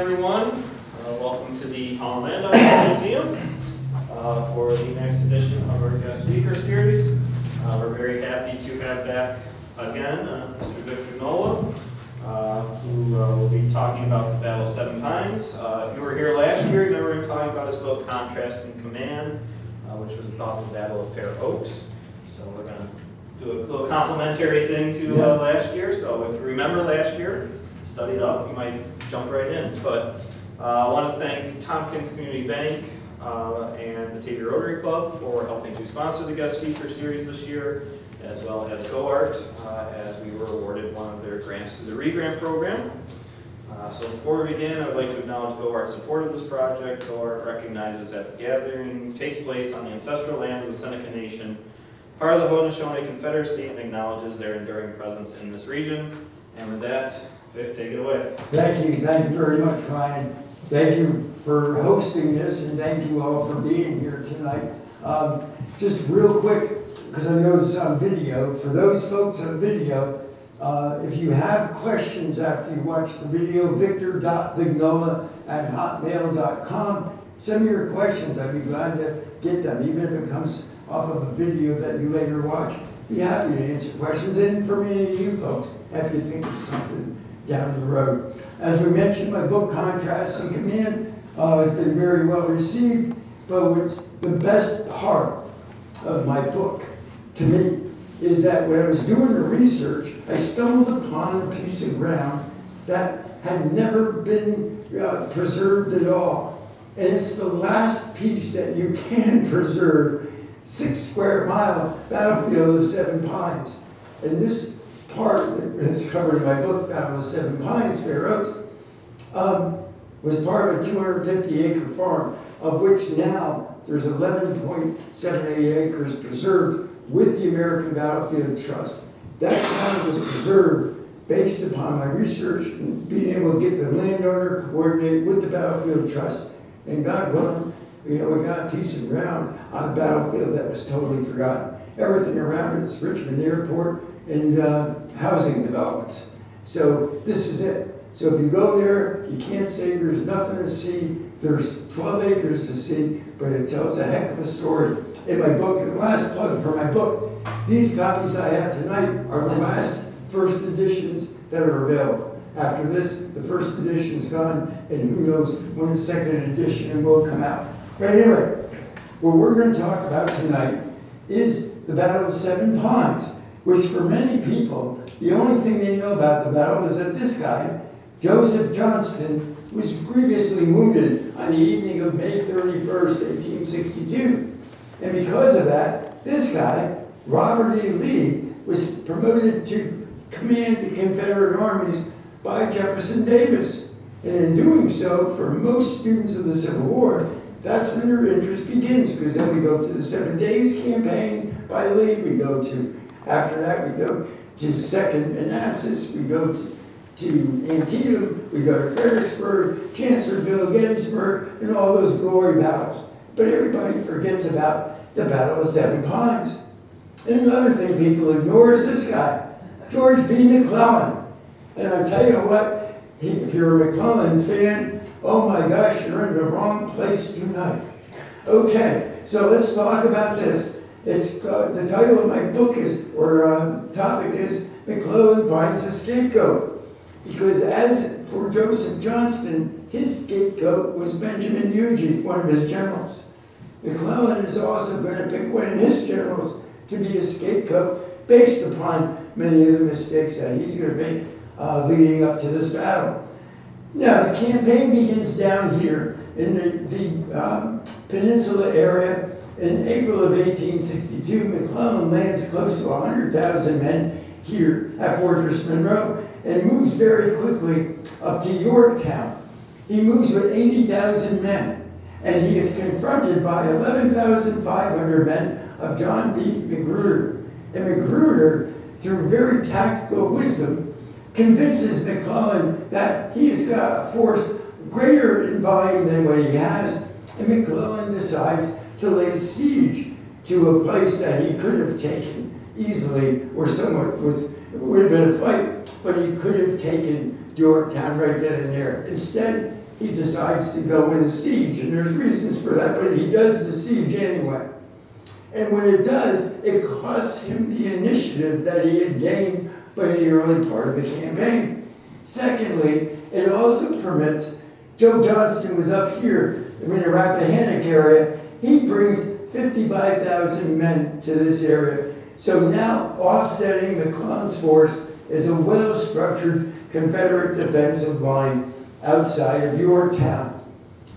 everyone. Welcome to the Holland Land Office Museum for the next edition of our guest speaker series. We're very happy to have back again Mr. Vic Vignola, who will be talking about the Battle of Seven Pines. If you were here last year, you remember him talking about his book, Contrast and Command, which was about the Battle of Fair Oaks. So we're going to do a little complimentary thing to last year. So if you remember last year, studied up, you might jump right in. But I want to thank Tompkins Community Bank and the Tavia Rotary Club for helping to sponsor the guest speaker series this year, as well as GoArt, as we were awarded one of their grants through the Regrant Program. So before we begin, I would like to acknowledge GoArt's support of this project. GoArt recognizes that the gathering takes place on the ancestral lands of the Seneca Nation, part of the Haudenosaunee Confederacy, and acknowledges their enduring presence in this region. And with that, Vic, take it away. Thank you very much, Ryan. Thank you for hosting this, and thank you all for being here tonight. Just real quick, because I know it's on video, for those folks on video, if you have questions after you watch the video, victor.vignola@hotmail.com. Send me your questions. I'd be glad to get them, even if it comes off of a video that you later watch. Be happy to answer questions, and for many of you folks, if you think of something down the road. As we mentioned, my book, Contrast and Command, has been very well received, but what's the best part of my book, to me, is that when I was doing the research, I stumbled upon a piece of ground that had never been preserved at all. And it's the last piece that you can preserve, 6 square mile battlefield of Seven Pines. And this part that is covered in my book, Battle of Seven Pines, Fair Oaks, was part of a 250-acre farm, of which now there's 11.78 acres preserved with the American Battlefield Trust. That land was preserved based upon my research and being able to get the landowner coordinate with the Battlefield Trust. And God willing, we got a piece of ground on a battlefield that was totally forgotten. Everything around it is Richmond Airport and housing developments. So this is it. So if you go there, you can't say there's nothing to see. There's 12 acres to see, but it tells a heck of a story. In my book, and the last plug for my book, these copies I have tonight are the last first editions that are available. After this, the first edition's gone, and who knows when the second edition will come out. But anyway, what we're going to talk about tonight is the Battle of Seven Pines, which for many people, the only thing they know about the battle is that this guy, Joseph Johnston, was grievously wounded on the evening of May 31st, 1862. And because of that, this guy, Robert E. Lee, was promoted to command the Confederate armies by Jefferson Davis. And in doing so, for most students of the Civil War, that's when their interest begins, because then we go to the 7 Days Campaign by Lee, after that we go to Second Manassas, we go to Antietam, we go to Fredericksburg, Chancellorsville, Gettysburg, and all those glory battles. But everybody forgets about the Battle of Seven Pines. And another thing people ignore is this guy, George B. McClellan. And I tell you what, if you're a McClellan fan, oh my gosh, you're in the wrong place tonight. Okay, so let's talk about this. It's the title of my book topic is McClellan Finds a Scapegoat. Because as for Joseph Johnston, his scapegoat was Benjamin Huger, one of his generals. McClellan is also going to pick one of his generals to be a scapegoat based upon many of the mistakes that he's going to make leading up to this battle. Now, the campaign begins down here in the peninsula area. In April of 1862, McClellan lands close to 100,000 men here at Fortress Monroe and moves very quickly up to Yorktown. He moves with 80,000 men, and he is confronted by 11,500 men of John B. Magruder. And Magruder, through very tactical wisdom, convinces McClellan that he has got a force greater in volume than what he has, and McClellan decides to lay siege to a place that he could have taken easily, or somewhat it would have been a fight, but he could have taken Yorktown right then and there. Instead, he decides to go in a siege, and there's reasons for that, but he does the siege anyway. And when it does, it costs him the initiative that he had gained by the early part of the campaign. Secondly, it also permits, Joe Johnston was up here in the Rappahannock area, he brings 55,000 men to this area. So now offsetting McClellan's force is a well-structured Confederate defensive line outside of Yorktown.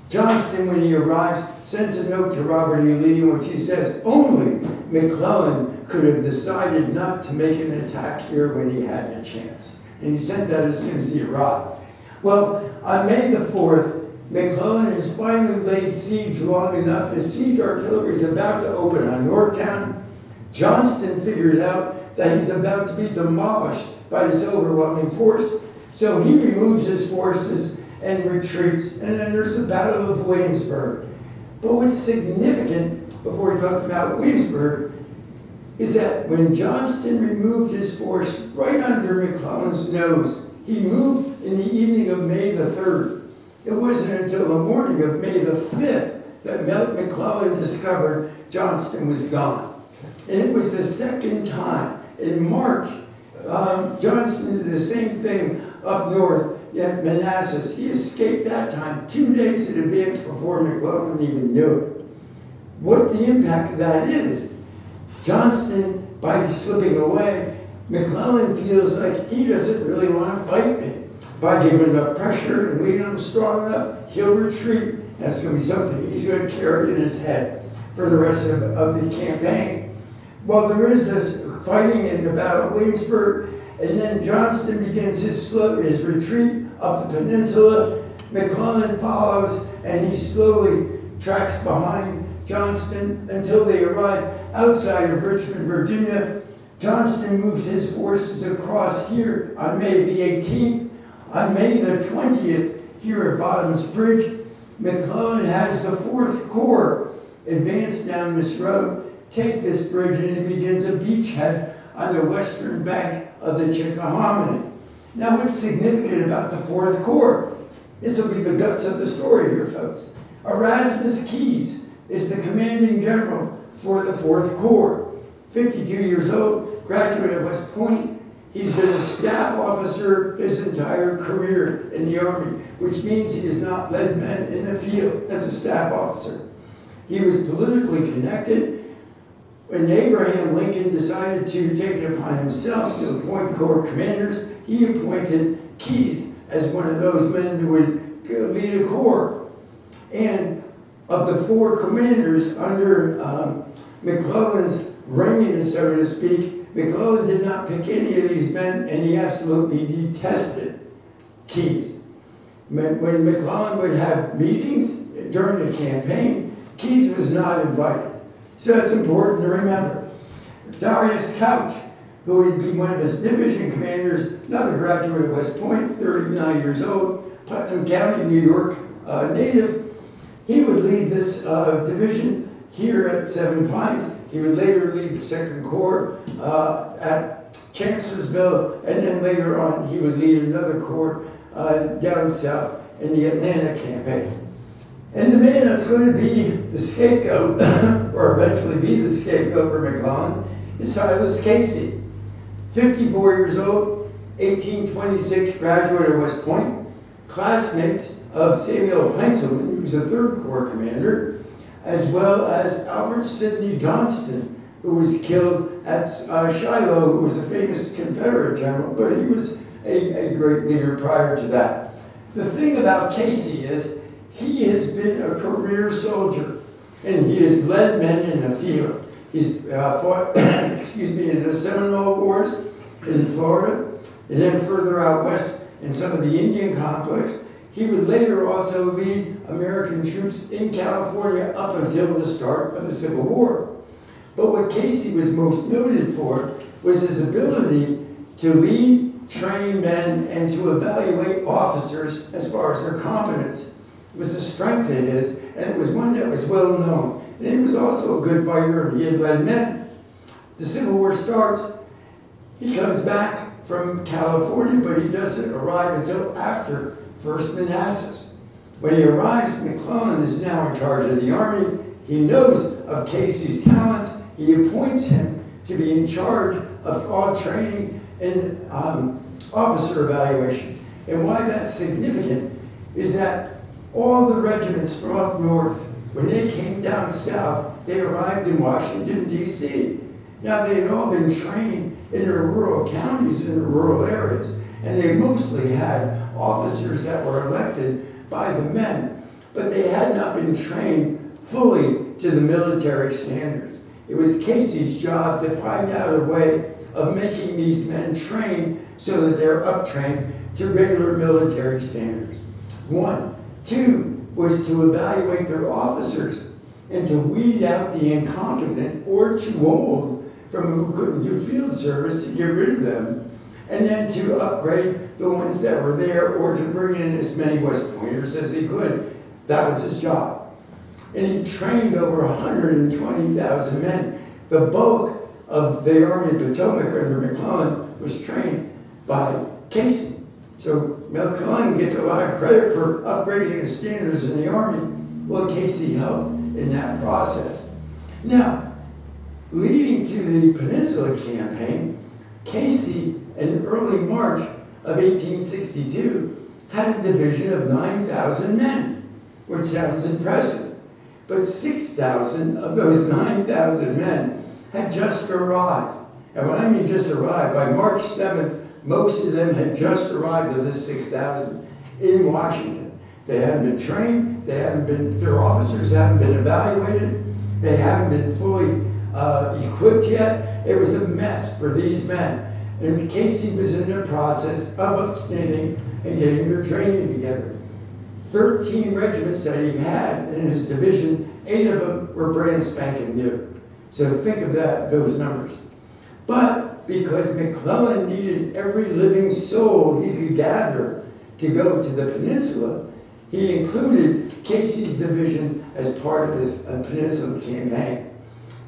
Johnston, when he arrives, sends a note to Robert E. Lee in which he says only McClellan could have decided not to make an attack here when he had the chance. And he sent that as soon as he arrived. Well, on May the 4th, McClellan has finally laid siege long enough. His siege artillery is about to open on Yorktown. Johnston figures out that he's about to be demolished by this overwhelming force, so he removes his forces and retreats, and then there's the Battle of Williamsburg. But what's significant, before we talk about Williamsburg, is that when Johnston removed his force right under McClellan's nose, he moved in the evening of May the 3rd. It wasn't until the morning of May the 5th that McClellan discovered Johnston was gone. And it was the second time. In March, Johnston did the same thing up north at Manassas. He escaped that time 2 days in advance before McClellan even knew it. What the impact of that is, Johnston, by slipping away, McClellan feels like he doesn't really want to fight me. If I give him enough pressure and lead him strong enough, he'll retreat. That's going to be something he's going to carry in his head for the rest of the campaign. Well, there is this fighting in the Battle of Williamsburg, and then Johnston begins his retreat up the peninsula. McClellan follows, and he slowly tracks behind Johnston until they arrive outside of Richmond, Virginia. Johnston moves his forces across here on May the 18th. On May the 20th, here at Bottoms Bridge, McClellan has the 4th Corps advance down this road, take this bridge, and it begins a beachhead on the western bank of the Chickahominy. Now, what's significant about the 4th Corps? This will be the guts of the story here, folks. Erasmus Keyes is the commanding general for the 4th Corps. 52 years old, graduate of West Point. He's been a staff officer his entire career in the Army, which means he has not led men in the field as a staff officer. He was politically connected. When Abraham Lincoln decided to take it upon himself to appoint Corps commanders, he appointed Keyes as one of those men who would lead a corps. And of the 4 commanders under McClellan's reign, so to speak, McClellan did not pick any of these men, and he absolutely detested Keyes. When McClellan would have meetings during the campaign, Keyes was not invited. So that's important to remember. Darius Couch, who would be one of his division commanders, another graduate of West Point, 39 years old, Putnam County, New York native, he would lead this division here at Seven Pines. He would later lead the 2nd Corps at Chancellorsville, and then later on he would lead another corps down south in the Atlanta campaign. And the man that's going to be the scapegoat, or eventually be the scapegoat for McClellan, is Silas Casey. 54 years old, 1826, graduate of West Point, classmates of Samuel Heintzelman, who's the 3rd Corps commander, as well as Albert Sidney Johnston, who was killed at Shiloh, who was a famous Confederate general, but he was a great leader prior to that. The thing about Casey is he has been a career soldier, and he has led men in the field. He's fought, in the Seminole Wars in Florida, and then further out west in some of the Indian conflicts. He would later also lead American troops in California up until the start of the Civil War. But what Casey was most noted for was his ability to lead, train men, and to evaluate officers as far as their competence. It was a strength of his, and it was one that was well known. And he was also a good fighter, and he had led men. The Civil War starts. He comes back from California, but he doesn't arrive until after First Manassas. When he arrives, McClellan is now in charge of the Army. He knows of Casey's talents. He appoints him to be in charge of all training and officer evaluation. And why that's significant is that all the regiments from up north, when they came down south, they arrived in Washington, D.C. Now, they had all been trained in their rural counties, in the rural areas, and they mostly had officers that were elected by the men, but they had not been trained fully to the military standards. It was Casey's job to find out a way of making these men trained so that they're up-trained to regular military standards. 1. 2 was to evaluate their officers and to weed out the incompetent or too old from who couldn't do field service, to get rid of them, and then to upgrade the ones that were there or to bring in as many West Pointers as he could. That was his job. And he trained over 120,000 men. The bulk of the Army of Potomac under McClellan was trained by Casey. So McClellan gets a lot of credit for upgrading the standards in the Army. Well, Casey helped in that process. Now, leading to the Peninsula Campaign, Casey, in early March of 1862, had a division of 9,000 men, which sounds impressive. But 6,000 of those 9,000 men had just arrived. And when I mean just arrived, by March 7th, most of them had just arrived to this 6,000 in Washington. They hadn't been trained, their officers haven't been evaluated, they haven't been fully equipped yet. It was a mess for these men. And Casey was in the process of upstanding and getting their training together. 13 regiments that he had in his division, 8 of them were brand spanking new. So think of those numbers. But because McClellan needed every living soul he could gather to go to the peninsula, he included Casey's division as part of his Peninsula Campaign.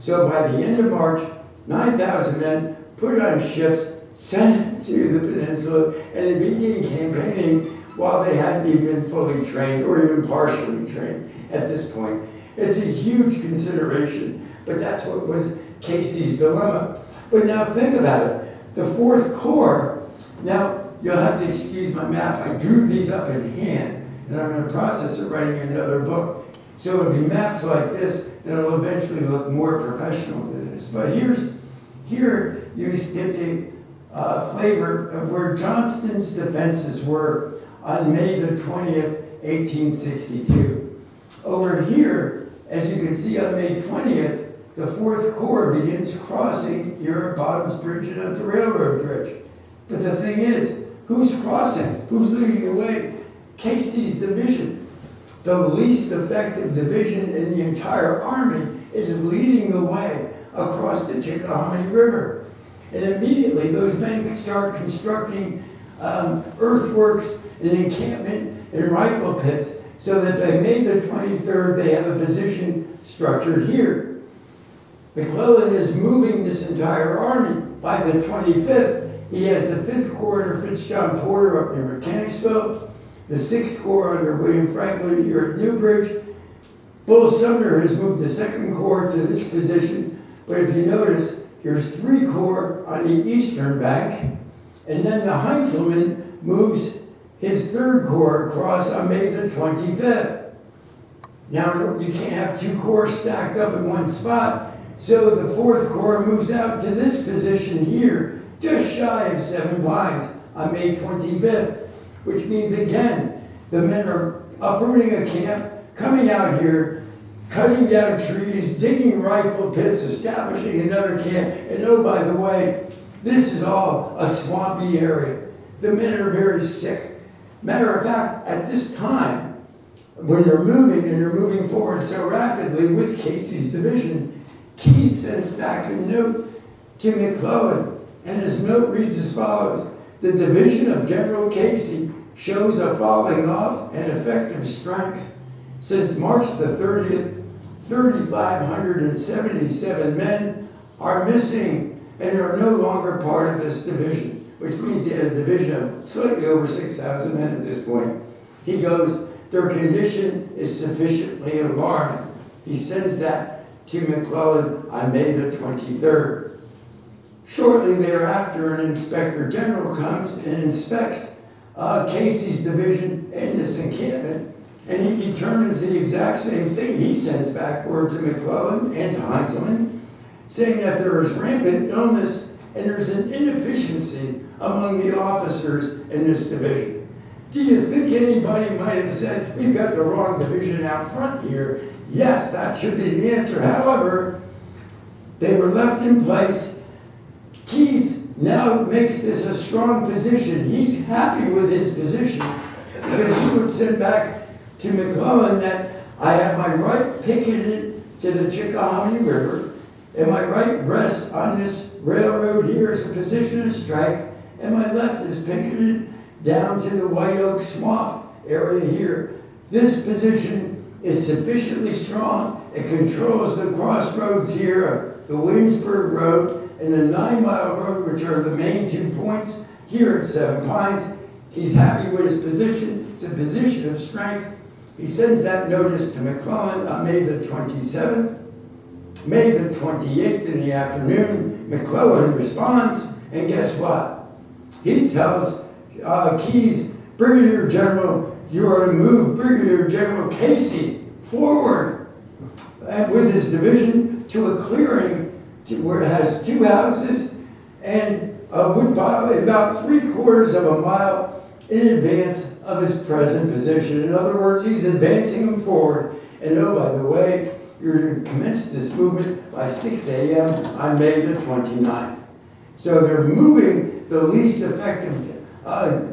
So by the end of March, 9,000 men put on ships, sent to the peninsula, and they began campaigning while they hadn't even been fully trained or even partially trained at this point. It's a huge consideration, but that's what was Casey's dilemma. But now think about it. The 4th Corps, now you'll have to excuse my map. I drew these up in hand, and I'm in the process of writing another book. So it'll be maps like this that'll eventually look more professional than this. But here you get the flavor of where Johnston's defenses were on May the 20th, 1862. Over here, as you can see on May 20th, the 4th Corps begins crossing Europe Bottoms Bridge and up the railroad bridge. But the thing is, who's crossing? Who's leading the way? Casey's division. The least effective division in the entire Army is leading the way across the Chickahominy River. And immediately those men start constructing earthworks and encampment and rifle pits so that by May the 23rd they have a position structured here. McClellan is moving this entire army. By the 25th, he has the 5th Corps under Fitzjohn Porter up near Mechanicsville, the 6th Corps under William Franklin here at Newbridge. Bull Sumner has moved the 2nd Corps to this position, but if you notice, here's 3 Corps on the eastern bank, and then the Heintzelman moves his 3rd Corps across on May the 25th. Now, you can't have 2 corps stacked up in one spot, so the 4th Corps moves out to this position here, just shy of 7 Pines on May 25th, which means, again, the men are uprooting a camp, coming out here, cutting down trees, digging rifle pits, establishing another camp, and oh, by the way, this is all a swampy area. The men are very sick. Matter of fact, at this time, when they're moving, and they're moving forward so rapidly with Casey's division, Keyes sends back a note to McClellan, and his note reads as follows: the division of General Casey shows a falling off and effective strength. Since March the 30th, 3,577 men are missing and are no longer part of this division, which means he had a division of slightly over 6,000 men at this point. He goes, their condition is sufficiently alarming. He sends that to McClellan on May the 23rd. Shortly thereafter, an inspector general comes and inspects Casey's division in this encampment, and he determines the exact same thing. He sends back word to McClellan and to Heinzelman, saying that there is rampant illness and there's an inefficiency among the officers in this division. Do you think anybody might have said, we've got the wrong division out front here? Yes, that should be the answer. However, they were left in place. Keyes now makes this a strong position. He's happy with his position because he would send back to McClellan that I have my right picketed to the Chickahominy River, and my right rests on this railroad here as a position of strength, and my left is picketed down to the White Oak Swamp area here. This position is sufficiently strong. It controls the crossroads here of the Williamsburg Road and the 9 Mile Road, which are the main 2 points here at Seven Pines. He's happy with his position. It's a position of strength. He sends that notice to McClellan on May the 27th. May the 28th in the afternoon, McClellan responds, and guess what? He tells Keyes, Brigadier General, you are to move Brigadier General Casey forward and with his division to a clearing where it has 2 houses and a wood pile about 3/4 of a mile in advance of his present position. In other words, he's advancing him forward. And oh, by the way, you're to commence this movement by 6 a.m. on May the 29th. So they're moving the least effective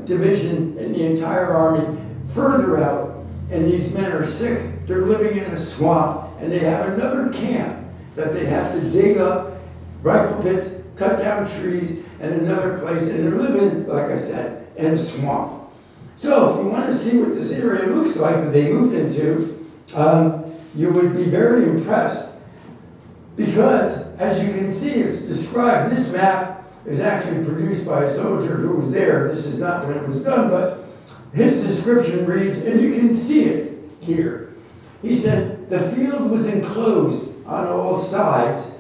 division in the entire army further out, and these men are sick. They're living in a swamp, and they have another camp that they have to dig up, rifle pits, cut down trees, and another place, and they're living, like I said, in a swamp. So if you want to see what this area looks like that they moved into, you would be very impressed, because as you can see, it's described. This map is actually produced by a soldier who was there. This is not when it was done, but his description reads, and you can see it here. He said, the field was enclosed on all sides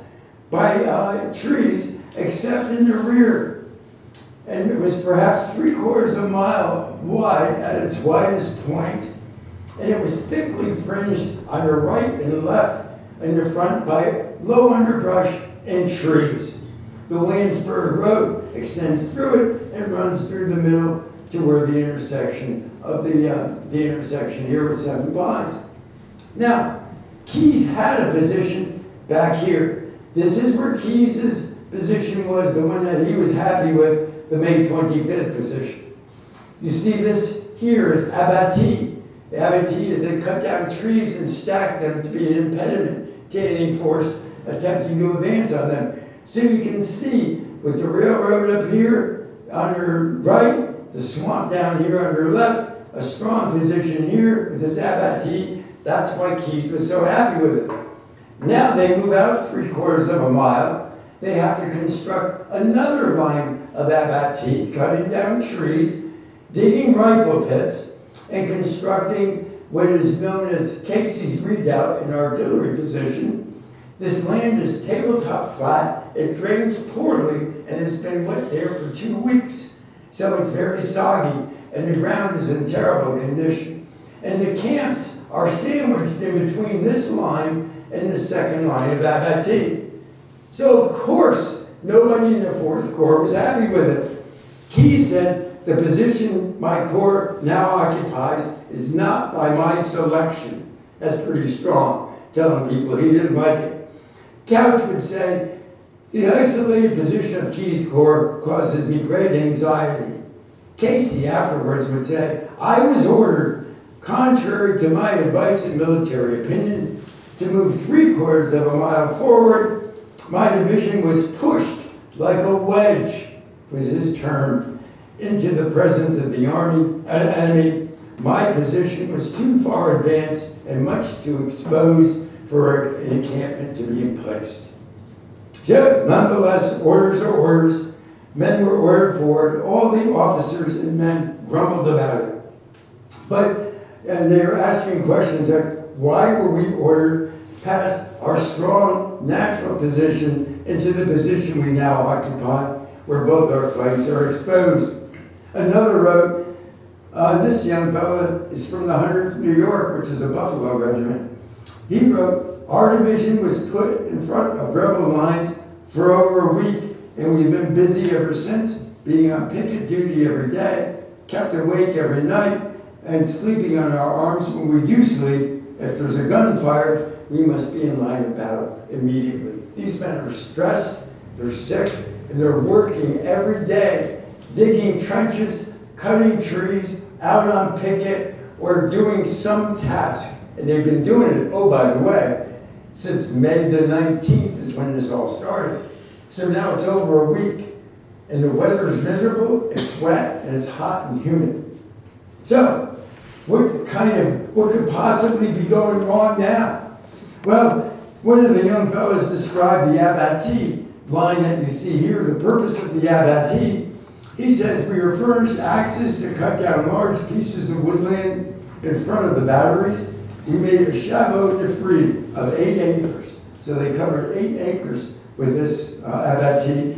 by trees, except in the rear. And it was perhaps 3/4 of a mile wide at its widest point, and it was thickly fringed on the right and left and the front by low underbrush and trees. The Williamsburg Road extends through it and runs through the middle to where the intersection of the intersection here with Seven Pines. Now, Keyes had a position back here. This is where Keyes' position was, the one that he was happy with, the May 25th position. You see this here is abatis. The abatis is they cut down trees and stack them to be an impediment to any force attempting to advance on them. So you can see with the railroad up here on your right, the swamp down here on your left, a strong position here with this abattis. That's why Keyes was so happy with it. Now they move out 3/4 of a mile. They have to construct another line of abattis, cutting down trees, digging rifle pits, and constructing what is known as Casey's redoubt, an artillery position. This land is tabletop flat, it drains poorly, and has been wet there for 2 weeks. So it's very soggy, and the ground is in terrible condition. And the camps are sandwiched in between this line and the second line of abattis. So of course, nobody in the 4th Corps was happy with it. Keyes said, the position my corps now occupies is not by my selection. That's pretty strong, telling people he didn't like it. Couch would say, the isolated position of Keyes' corps causes me great anxiety. Casey afterwards would say, I was ordered, contrary to my advice and military opinion, to move 3/4 of a mile forward. My division was pushed like a wedge, was his term, into the presence of the enemy. My position was too far advanced and much too exposed for an encampment to be placed. Yet, nonetheless, orders are orders. Men were ordered forward. All the officers and men grumbled about it. But And they were asking questions like, why were we ordered past our strong natural position into the position we now occupy, where both our flanks are exposed? Another wrote, this young fella is from the 100th New York, which is a Buffalo regiment. He wrote, our division was put in front of rebel lines for over a week, and we've been busy ever since, being on picket duty every day, kept awake every night, and sleeping on our arms when we do sleep. If there's a gun fired, we must be in line of battle immediately. These men are stressed, they're sick, and they're working every day, digging trenches, cutting trees, out on picket, or doing some task. And they've been doing it, oh, by the way, since May the 19th is when this all started. So now it's over a week, and the weather is miserable, it's wet, and it's hot and humid. So, what could possibly be going on now? Well, one of the young fellows described the abatis line that you see here, the purpose of the abatis. He says, we are furnished axes to cut down large pieces of woodland in front of the batteries. We made a chabot de frise of 8 acres. So they covered 8 acres with this abatis.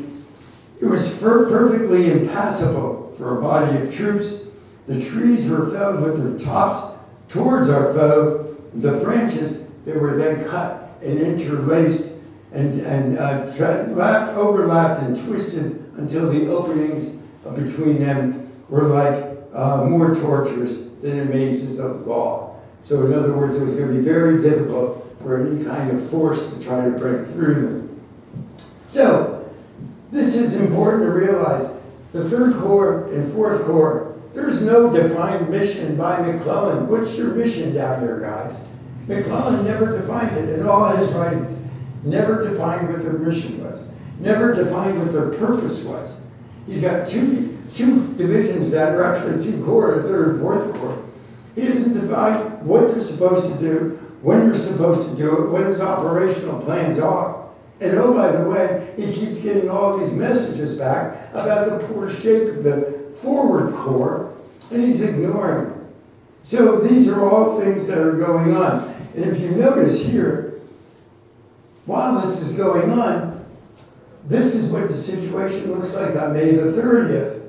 It was perfectly impassable for a body of troops. The trees were felled with their tops towards our foe. The branches, they were then cut and interlaced and overlapped and twisted until the openings between them were like more tortures than in mazes of law. So in other words, it was going to be very difficult for any kind of force to try to break through them. So this is important to realize. The 3rd Corps and 4th Corps, there's no defined mission by McClellan. What's your mission down there, guys? McClellan never defined it in all his writings. Never defined what their mission was. Never defined what their purpose was. He's got two divisions that are actually 2 corps, the 3rd and 4th Corps. He hasn't defined what they're supposed to do, when they're supposed to do it, what his operational plans are. And oh, by the way, he keeps getting all these messages back about the poor shape of the forward corps, and he's ignoring them. So these are all things that are going on. And if you notice here, while this is going on, this is what the situation looks like on May the 30th.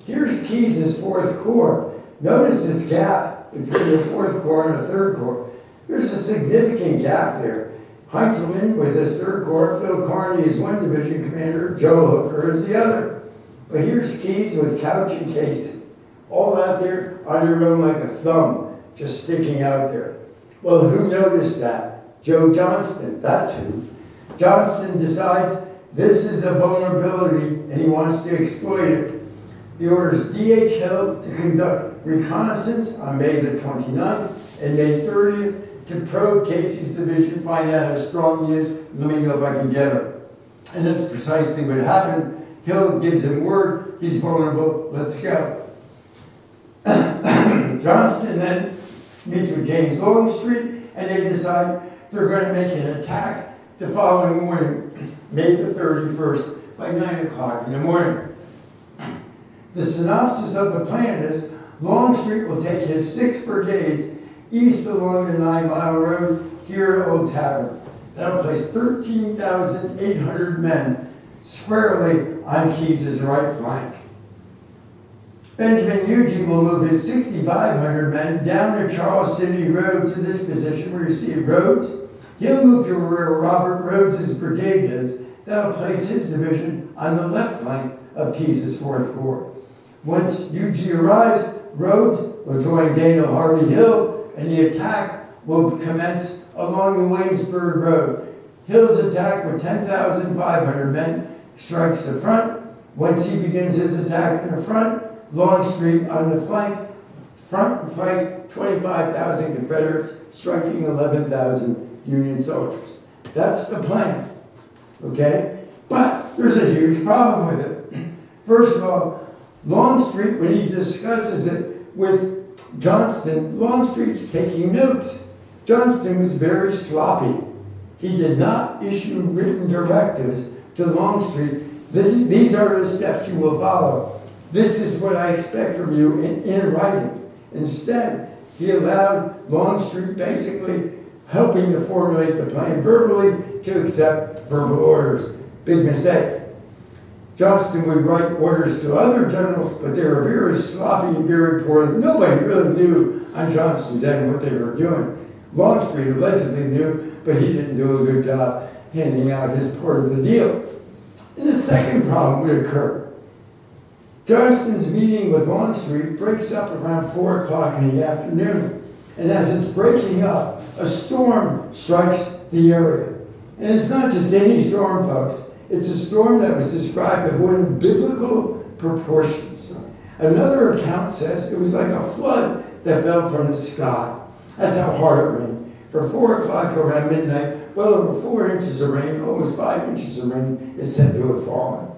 Here's Keyes' 4th Corps. Notice this gap between the 4th Corps and the 3rd Corps. There's a significant gap there. Heintzelman with his 3rd Corps, Phil Carney is one division commander, Joe Hooker is the other. But here's Keyes with couch and casing, all out there on your own like a thumb, just sticking out there. Well, who noticed that? Joe Johnston, that's who. Johnston decides this is a vulnerability and he wants to exploit it. He orders D.H. Hill to conduct reconnaissance on May the 29th and May 30th to probe Casey's division, find out how strong he is, and let me know if I can get him. And that's precisely what happened. Hill gives him word, he's vulnerable, let's go. Johnston then meets with James Longstreet, and they decide they're going to make an attack the following morning, May the 31st, by 9 o'clock in the morning. The synopsis of the plan is Longstreet will take his 6 brigades east along the 9-mile road here at Old Tavern. That'll place 13,800 men squarely on Keyes' right flank. Benjamin Huger will move his 6,500 men down the Charles City Road to this position where you see Rhodes. He'll move to where Robert Rhodes' brigade is. That'll place his division on the left flank of Keyes' 4th Corps. Once Huger arrives, Rhodes will join Daniel Harvey Hill, and the attack will commence along the Waynesburg Road. Hill's attack with 10,500 men strikes the front. Once he begins his attack in the front, Longstreet on the front and flank 25,000 Confederates, striking 11,000 Union soldiers. That's the plan, okay? But there's a huge problem with it. First of all, Longstreet, when he discusses it with Johnston, Longstreet's taking notes. Johnston was very sloppy. He did not issue written directives to Longstreet. These are the steps you will follow. This is what I expect from you in writing. Instead, He allowed Longstreet, basically helping to formulate the plan verbally, to accept verbal orders. Big mistake. Johnston would write orders to other generals, but they were very sloppy and very poor. Nobody really knew on Johnston's end what they were doing. Longstreet allegedly knew, but he didn't do a good job handing out his part of the deal. And the second problem would occur. Johnston's meeting with Longstreet breaks up around 4 o'clock in the afternoon. And as it's breaking up, a storm strikes the area. And it's not just any storm, folks. It's a storm that was described as one of biblical proportions. Another account says it was like a flood that fell from the sky. That's how hard it rained. For 4 o'clock around midnight, well over 4 inches of rain, almost 5 inches of rain is said to have fallen.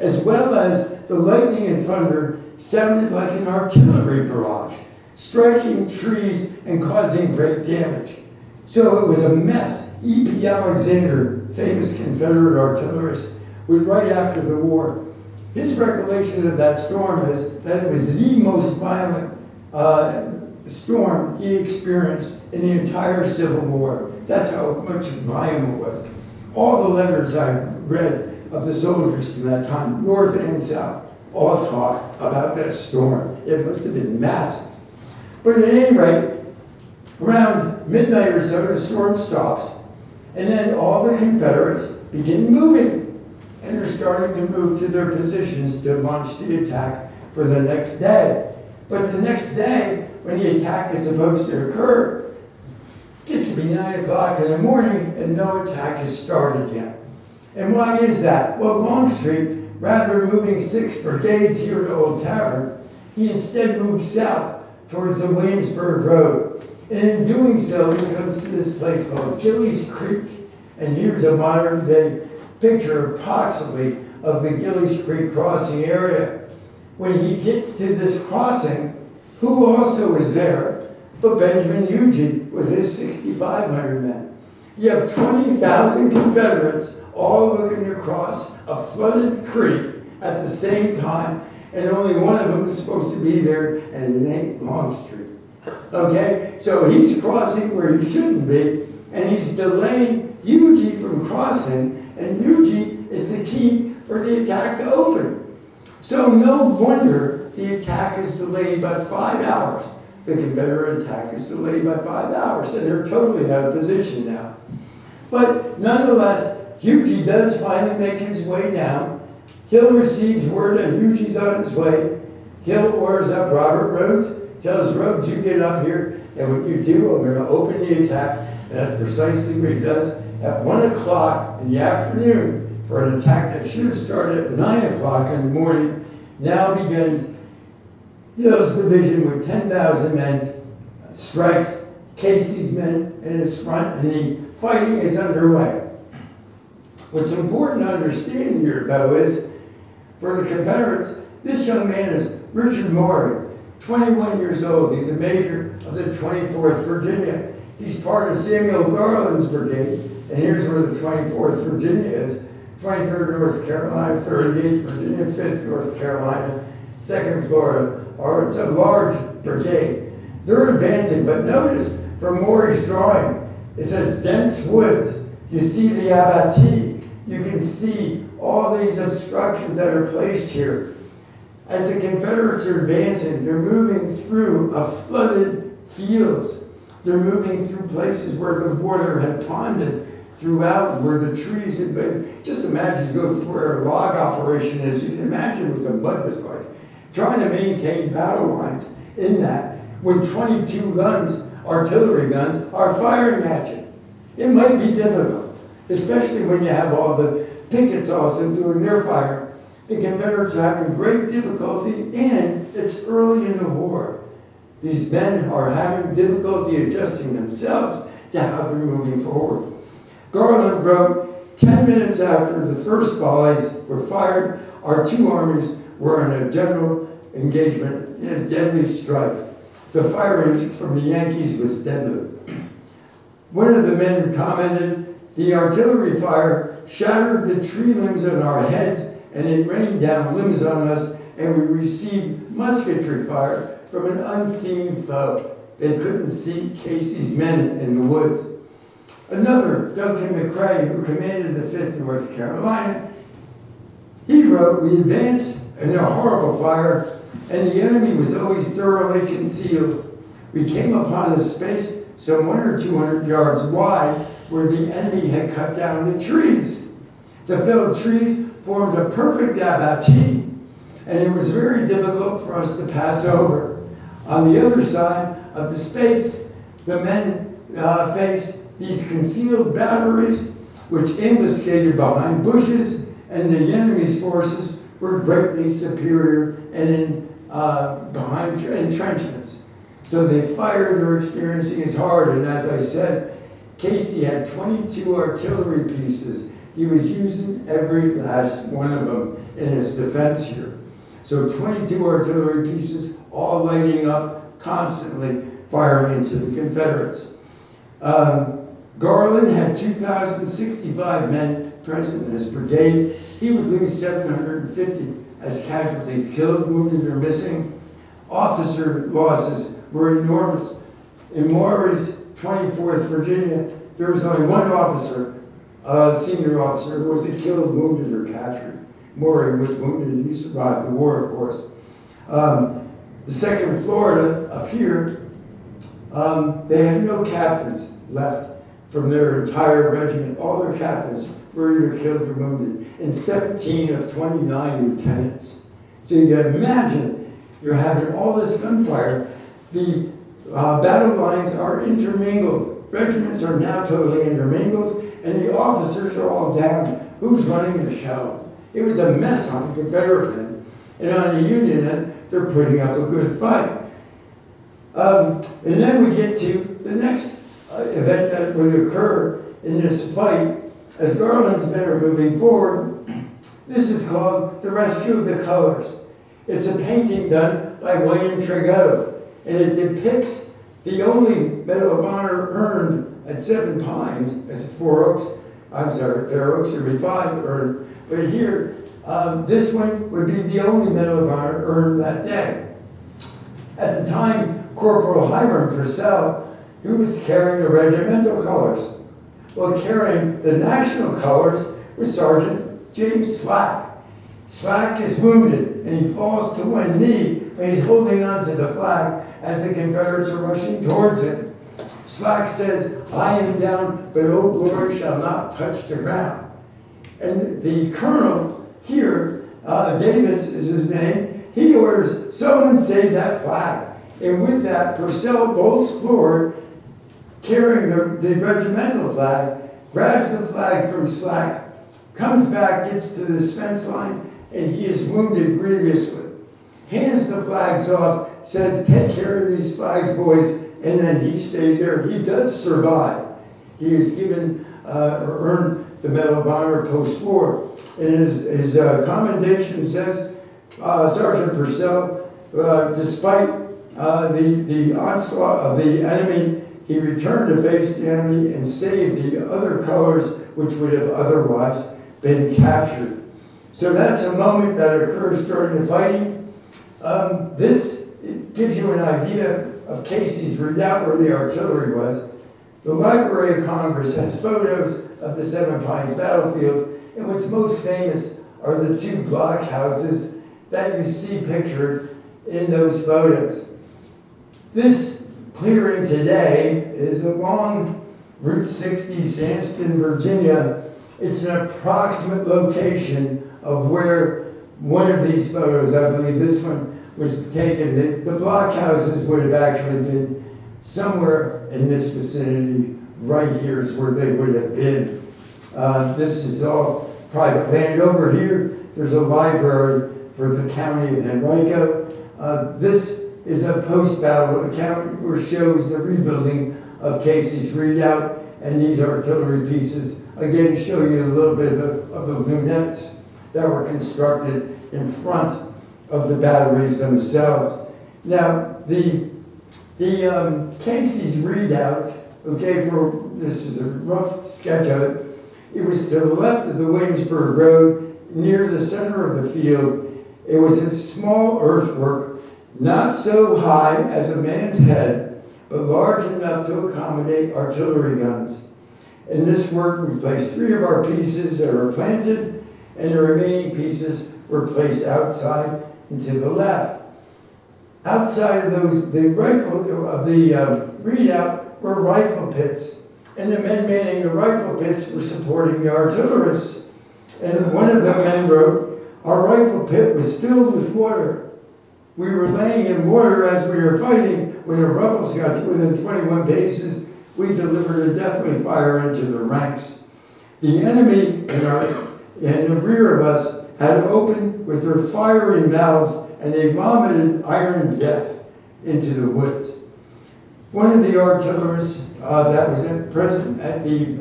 As well as the lightning and thunder sounded like an artillery barrage, striking trees and causing great damage. So it was a mess. E.P. Alexander, famous Confederate artillerist, would write after the war. His recollection of that storm is that it was the most violent storm he experienced in the entire Civil War. That's how much volume it was. All the letters I read of the soldiers from that time, North and South, all talk about that storm. It must have been massive. But at any rate, around midnight or so, the storm stops. And then all the Confederates begin moving. And they're starting to move to their positions to launch the attack for the next day. But the next day, when the attack is supposed to occur, it gets to be 9 o'clock in the morning and no attack has started yet. And why is that? Well, Longstreet, rather moving 6 brigades here to Old Tavern, he instead moved south towards the Williamsburg Road. And in doing so, he comes to this place called Gillies Creek. And here's a modern day picture, approximately, of the Gillies Creek crossing area. When he gets to this crossing, who also is there but Benjamin Huger with his 6,500 men? You have 20,000 Confederates all looking across a flooded creek at the same time, and only one of them is supposed to be there, and it ain't Longstreet. Okay? So he's crossing where he shouldn't be, and he's delaying Huger from crossing, and Huger is the key for the attack to open. So no wonder the attack is delayed by 5 hours. The Confederate attack is delayed by 5 hours, and they're totally out of position now. But nonetheless, Huger does finally make his way down. Hill receives word that Huger's on his way. Hill orders up Robert Rhodes, tells Rhodes, you get up here, and what you do, I'm going to open the attack. And that's precisely what he does at 1 o'clock in the afternoon for an attack that should have started at 9 o'clock in the morning. Now begins. Hill's division with 10,000 men strikes Casey's men in his front, and the fighting is underway. What's important to understand here, though, is for the Confederates, this young man is Richard Morgan, 21 years old. He's a major of the 24th Virginia. He's part of Samuel Garland's brigade, and here's where the 24th Virginia is. 23rd North Carolina, 38th Virginia, 5th North Carolina, 2nd Florida, or it's a large brigade. They're advancing, but notice from Maury's drawing, it says dense woods. You see the abatis. You can see all these obstructions that are placed here. As the Confederates are advancing, they're moving through a flooded fields. They're moving through places where the water had ponded throughout, where the trees had been. Just imagine you go through where a log operation is. You can imagine what the mud was like. Trying to maintain battle lines in that when 22 guns, artillery guns, are firing at you. It might be difficult, especially when you have all the pickets also doing their fire. The Confederates are having great difficulty, and it's early in the war. These men are having difficulty adjusting themselves to how they're moving forward. Garland wrote, 10 minutes after the first volleys were fired, our two armies were in a general engagement in a deadly strike. The firing from the Yankees was deadly. One of the men commented, the artillery fire shattered the tree limbs on our heads, and it rained down limbs on us, and we received musketry fire from an unseen foe. They couldn't see Casey's men in the woods. Another, Duncan McCrae, who commanded the 5th North Carolina, he wrote, "We advanced in a horrible fire, and the enemy was always thoroughly concealed. We came upon a space some 100 or 200 yards wide where the enemy had cut down the trees. The felled trees formed a perfect abattis, and it was very difficult for us to pass over. On the other side of the space, the men faced these concealed batteries which ambuscaded behind bushes, and the enemy's forces were greatly superior and in behind entrenchments. So they fired, they're experiencing it hard, and as I said, Casey had 22 artillery pieces. He was using every last one of them in his defense here. So 22 artillery pieces, all lighting up, constantly firing into the Confederates. Garland had 2,065 men present in his brigade. He would lose 750 as casualties, killed, wounded, or missing. Officer losses were enormous. In Maury's 24th Virginia, there was only one officer, senior officer, who wasn't killed, wounded, or captured. Maury was wounded, and he survived the war, of course. The 2nd Florida, up here, they had no captains left from their entire regiment. All their captains were either killed or wounded, and 17 of 29 lieutenants. So you can imagine, you're having all this gunfire. The battle lines are intermingled. Regiments are now totally intermingled, and the officers are all down. Who's running the show? It was a mess on the Confederate end. And on the Union end, they're putting up a good fight. And then we get to the next event that would occur in this fight. As Garland's men are moving forward, this is called The Rescue of the Colors. It's a painting done by William Trigot, and it depicts the only Medal of Honor earned at Seven Pines, as Fair Oaks would be 5 earned. But here, this one would be the only Medal of Honor earned that day. At the time, Corporal Hiram Purcell, who was carrying the regimental colors. Well, carrying the national colors was Sergeant James Slack. Slack is wounded, and he falls to one knee, but he's holding on to the flag as the Confederates are rushing towards him. Slack says, "I am down, but old glory shall not touch the ground." And the colonel here, Davis is his name, he orders, "Someone save that flag." And with that, Purcell bolts forward, carrying the regimental flag, grabs the flag from Slack, comes back, gets to this fence line, and he is wounded grievously. Hands the flags off, said, "Take care of these flags, boys," and then he stays there. He does survive. He is given or earned the Medal of Honor post-war. And his commendation says, Sergeant Purcell, despite the onslaught of the enemy, he returned to face the enemy and saved the other colors which would have otherwise been captured. So that's a moment that occurs during the fighting. This gives you an idea of Casey's redoubt where the artillery was. The Library of Congress has photos of the Seven Pines battlefield, and what's most famous are the 2 blockhouses that you see pictured in those photos. This clearing today is along Route 60, Sandston, Virginia. It's an approximate location of where one of these photos, I believe this one, was taken. The blockhouses would have actually been somewhere in this vicinity. Right here is where they would have been. This is all private land. Over here, there's a library for the county of Henrico. This is a post-battle account which shows the rebuilding of Casey's redoubt, and these artillery pieces again show you a little bit of the lunettes that were constructed in front of the batteries themselves. Now, the Casey's redoubt, okay, this is a rough sketch of it. It was to the left of the Williamsburg Road, near the center of the field. It was a small earthwork, not so high as a man's head, but large enough to accommodate artillery guns. In this work, we placed 3 of our pieces that were planted, and the remaining pieces were placed outside and to the left. Outside of those, the readout were rifle pits, and the men manning the rifle pits were supporting the artillerists. And one of the men wrote, "Our rifle pit was filled with water. We were laying in water as we were fighting. When the rebels got to within 21 paces, we delivered a deathly fire into the ranks. The enemy in the rear of us had opened with their fiery mouths, and they vomited iron death into the woods." One of the artillerists that was present at the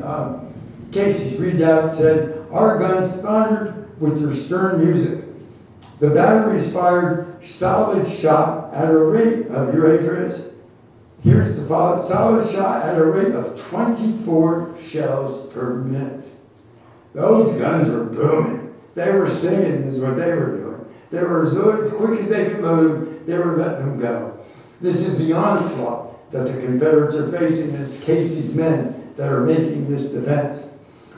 Casey's redoubt said, "Our guns thundered with their stern music. The batteries fired solid shot at a rate of," you ready for this? Here's the solid shot at a rate of 24 shells per minute. Those guns were booming. They were singing is what they were doing. They were as quick as they could load them, they were letting them go. This is the onslaught that the Confederates are facing, and it's Casey's men that are making this defense.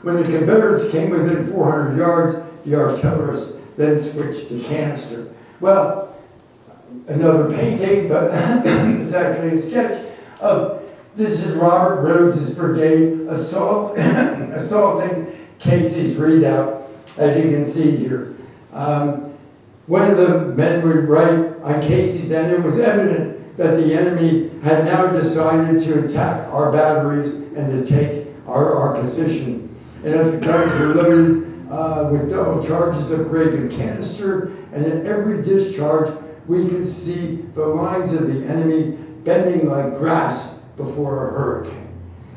When the Confederates came within 400 yards, the artillerists then switched to canister. Well, another painting, but it's actually a sketch of, this is Robert Rhodes's brigade assaulting Casey's redoubt, as you can see here. One of the men would write on Casey's end, "It was evident that the enemy had now decided to attack our batteries and to take our position. And that the guns were loaded with double charges of grape and canister, and at every discharge we could see the lines of the enemy bending like grass before a hurricane."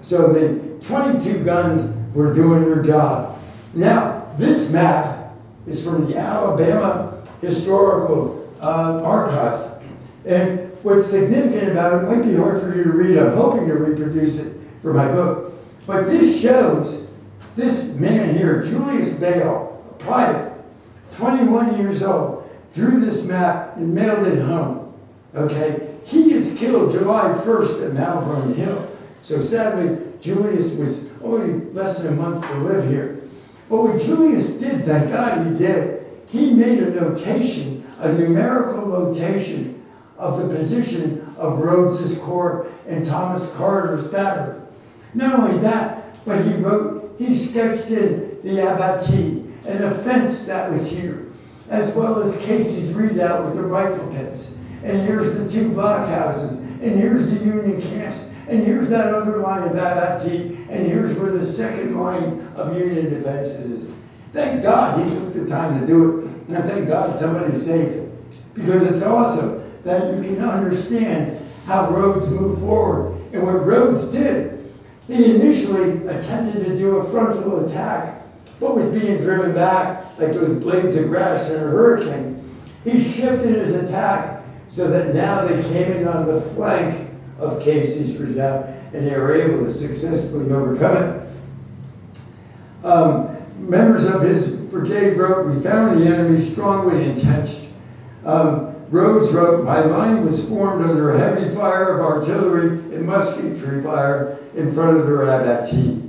So the 22 guns were doing their job. Now, this map is from the Alabama Historical Archives. And what's significant about it, might be hard for you to read, I'm hoping to reproduce it for my book, but this shows this man here, Julius Bale, a private, 21 years old, drew this map and mailed it home, okay? He is killed July 1st at Malvern Hill. So sadly, Julius was only less than a month to live here. But what Julius did, thank God he did, he made a notation, a numerical notation of the position of Rhodes's corps and Thomas Carter's battery. Not only that, but he sketched in the abattis and a fence that was here, as well as Casey's redoubt with the rifle pits. And here's the 2 blockhouses, and here's the Union camps, and here's that other line of abattis, and here's where the second line of Union defenses is. Thank God he took the time to do it, and thank God somebody saved him. Because it's awesome that you can understand how Rhodes moved forward. And what Rhodes did, he initially attempted to do a frontal attack, but was being driven back like those blades of grass in a hurricane. He shifted his attack so that now they came in on the flank of Casey's redoubt, and they were able to successfully overcome it. Members of his brigade wrote, "We found the enemy strongly entrenched." Rhodes wrote, "My line was formed under a heavy fire of artillery and musketry fire in front of their abattis."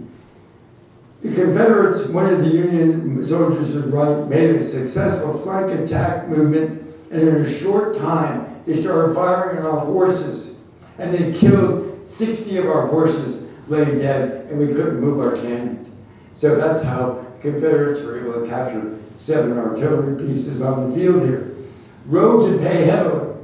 The Confederates, one of the Union soldiers would write, made a successful flank attack movement, and in a short time, they started firing on our horses, and they killed 60 of our horses, lay dead, and we couldn't move our cannons. So that's how the Confederates were able to capture 7 artillery pieces on the field here. Rhodes would pay heavily.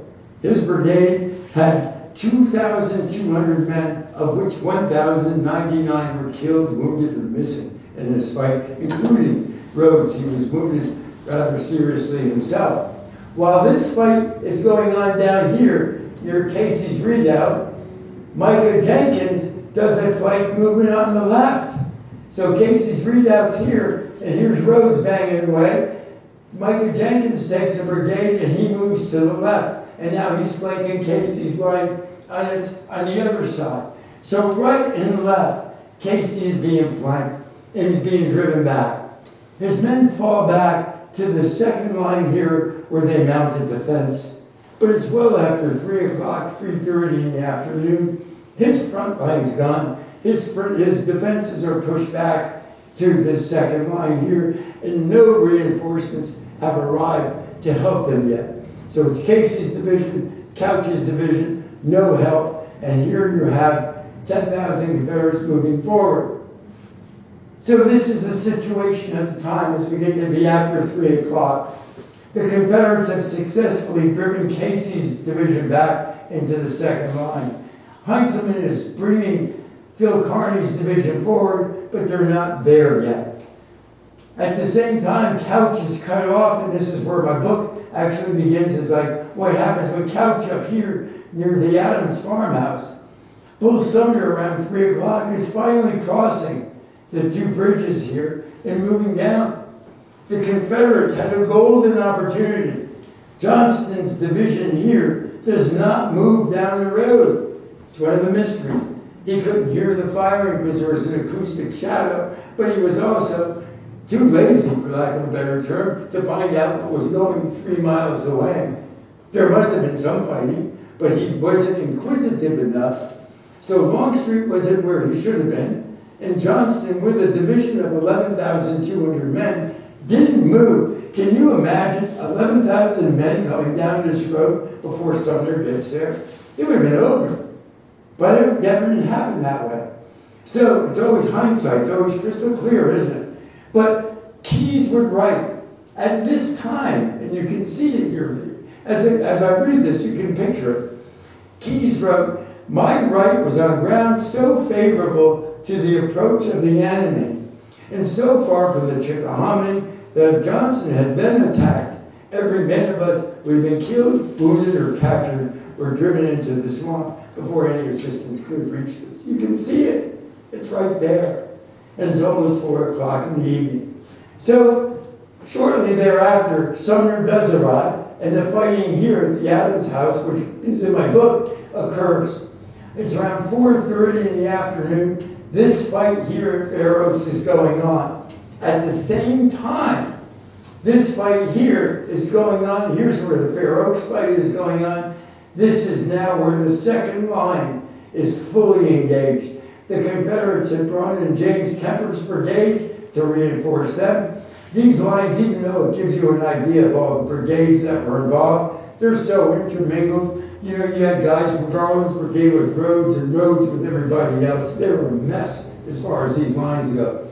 His brigade had 2,200 men, of which 1,099 were killed, wounded, or missing in this fight, including Rhodes. He was wounded rather seriously himself. While this fight is going on down here near Casey's redoubt, Micah Jenkins does a flank movement on the left. So Casey's redoubt's here, and here's Rhodes banging away. Micah Jenkins takes a brigade and he moves to the left, and now he's flanking Casey's line on the other side. So right and left, Casey is being flanked and he's being driven back. His men fall back to the second line here where they mounted the fence. But it's well after 3 o'clock, 3:30 in the afternoon, His front line's gone. His defenses are pushed back to this second line here, and no reinforcements have arrived to help them yet. So it's Casey's division, Couch's division, no help, and here you have 10,000 Confederates moving forward. So this is the situation at the time as we get to be after 3 o'clock. The Confederates have successfully driven Casey's division back into the second line. Heintzelman is bringing Phil Kearny's division forward, but they're not there yet. At the same time, Couch is cut off, and this is where my book actually begins. It's like, what happens with Couch up here near the Adams farmhouse? Bull Sumner around 3 o'clock is finally crossing the two bridges here and moving down. The Confederates had a golden opportunity. Johnston's division here does not move down the road. It's one of the mysteries. He couldn't hear the firing because there was an acoustic shadow, but he was also too lazy, for lack of a better term, to find out what was going 3 miles away. There must have been some fighting, but he wasn't inquisitive enough. So Longstreet wasn't where he should have been, and Johnston, with a division of 11,200 men, didn't move. Can you imagine 11,000 men coming down this road before Sumner gets there? It would have been over. But it never did happen that way. So it's always hindsight. It's always crystal clear, isn't it? But Keyes would write, at this time, and you can see it here, as I read this, you can picture it. Keyes wrote, my right was on ground so favorable to the approach of the enemy, and so far from the Chickahominy, that if Johnson had then attacked, every man of us would have been killed, wounded, or captured, or driven into the swamp before any assistance could have reached us. You can see it. It's right there. And it's almost 4 o'clock in the evening. So, shortly thereafter, Sumner does arrive, and the fighting here at the Adams house, which is in my book, occurs. It's around 4:30 in the afternoon. This fight here at Fair Oaks is going on. At the same time, this fight here is going on. Here's where the Fair Oaks fight is going on. This is now where the second line is fully engaged. The Confederates had brought in James Kemper's brigade to reinforce them. These lines, even though it gives you an idea of all the brigades that were involved, they're so intermingled. You know, you had guys from Garland's brigade with Rhodes and Rhodes with everybody else. They were a mess as far as these lines go.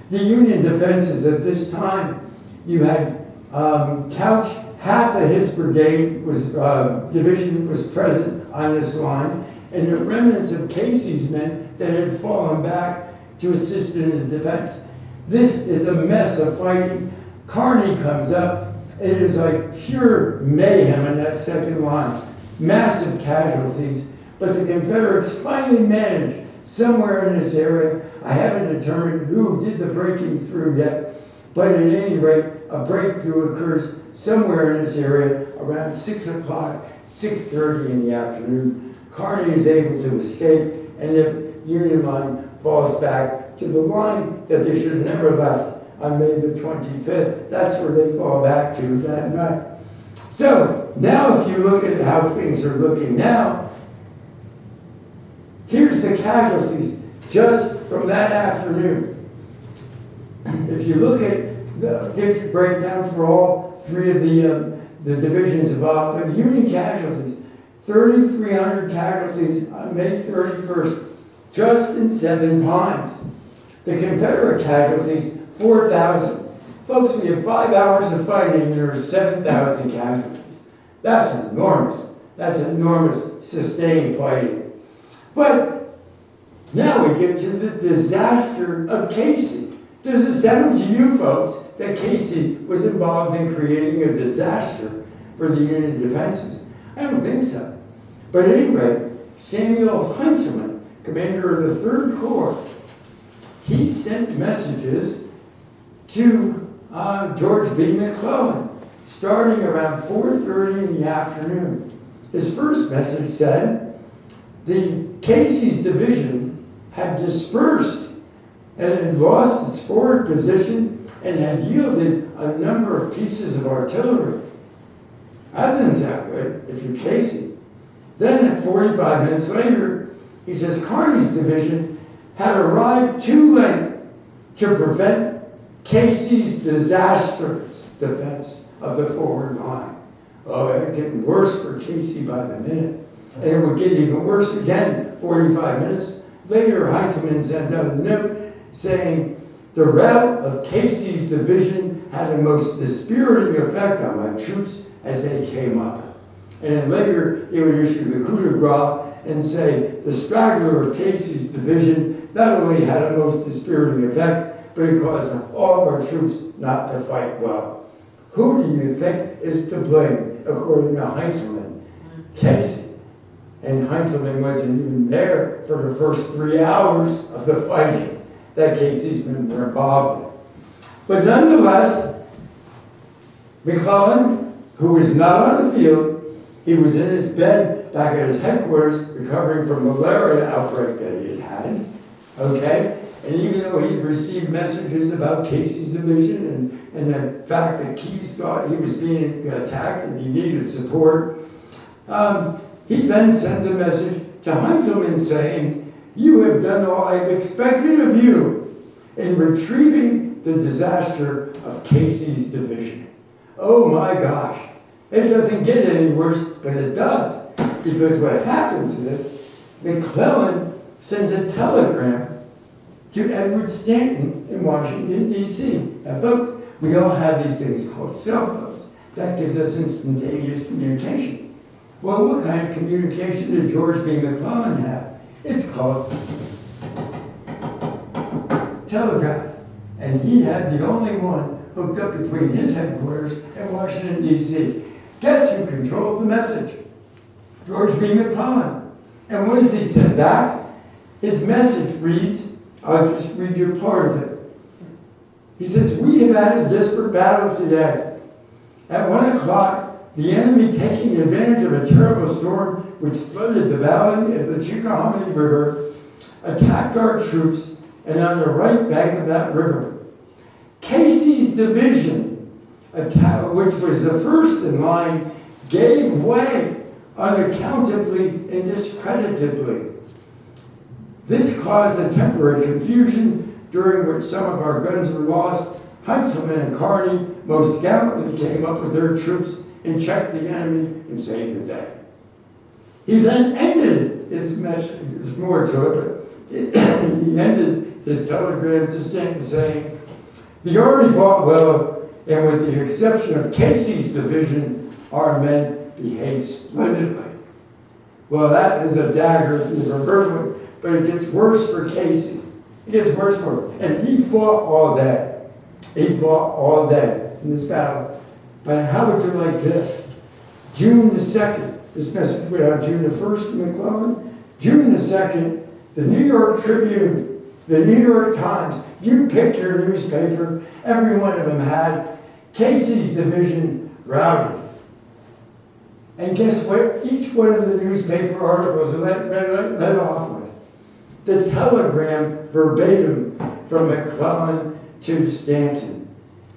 The Union defenses at this time, you had Couch, half of his brigade division was present on this line, and the remnants of Casey's men that had fallen back to assist in the defense. This is a mess of fighting. Kearny comes up. It is like pure mayhem in that second line. Massive casualties, but the Confederates finally managed somewhere in this area. I haven't determined who did the breaking through yet, but at any rate, a breakthrough occurs somewhere in this area around 6 o'clock, 6:30 in the afternoon. Kearny is able to escape, and the Union line falls back to the line that they should have never left on May the 25th. That's where they fall back to that night. So, now if you look at how things are looking now, here's the casualties just from that afternoon. If you look at the breakdown for all three of the divisions involved, but Union casualties, 3,300 casualties on May 31st, just in 7 times. The Confederate casualties, 4,000. Folks, we have 5 hours of fighting and there are 7,000 casualties. That's enormous. That's enormous sustained fighting. But now we get to the disaster of Casey. Does it sound to you folks that Casey was involved in creating a disaster for the Union defenses? I don't think so. But at any rate, Samuel Heintzelman, commander of the 3rd Corps, he sent messages to George B. McClellan, starting around 4:30 in the afternoon. His first message said, the Casey's division had dispersed and had lost its forward position and had yielded a number of pieces of artillery. That doesn't sound good if you're Casey. Then at 45 minutes later, He says Kearny's division had arrived too late to prevent Casey's disastrous defense of the forward line. Oh, it getting worse for Casey by the minute. And it would get even worse again 45 minutes later. Heintzelman sent out a note saying, the rout of Casey's division had a most dispiriting effect on my troops as they came up. And then later, he would issue the coup de grace and say, the straggler of Casey's division not only had a most dispiriting effect, but it caused all of our troops not to fight well. Who do you think is to blame, according to Heintzelman? Casey. And Heintzelman wasn't even there for the first 3 hours of the fighting that Casey's men were involved in. But nonetheless, McClellan, who was not on the field, he was in his bed back at his headquarters recovering from malaria outbreak that he had had, okay? And even though he received messages about Casey's division and the fact that Keyes thought he was being attacked and he needed support, he then sent a message to Heintzelman saying, you have done all I've expected of you in retrieving the disaster of Casey's division. Oh my gosh. It doesn't get any worse, but it does. Because what happens is, McClellan sends a telegram to Edward Stanton in Washington, D.C. Now, folks, we all have these things called cell phones. That gives us instantaneous communication. Well, what kind of communication did George B. McClellan have? It's called telegraph. And he had the only one hooked up between his headquarters and Washington, D.C. Guess who controlled the message? George B. McClellan. And what does he send back? His message reads, I'll just read you a part of it. He says, we have had a desperate battle today. At 1 o'clock, the enemy, taking advantage of a terrible storm which flooded the valley of the Chickahominy River, attacked our troops, and on the right bank of that river, Casey's division, which was the first in line, gave way unaccountably and discreditably. This caused a temporary confusion during which some of our guns were lost. Heintzelman and Kearny most gallantly came up with their troops and checked the enemy and saved the day. He then ended his message. There's more to it, but he ended his telegram to Stanton saying, the Army fought well, and with the exception of Casey's division, our men behaved splendidly. Well, that is a dagger to the reverse, but it gets worse for Casey. It gets worse for him. And he fought all day. He fought all day in this battle. But how would you like this? June the 2nd, this message went out June the 1st in McClellan. June the 2nd, the New York Tribune, the New York Times, you pick your newspaper, every one of them had Casey's division routed. And guess what? Each one of the newspaper articles led off with the telegram verbatim from McClellan to Stanton.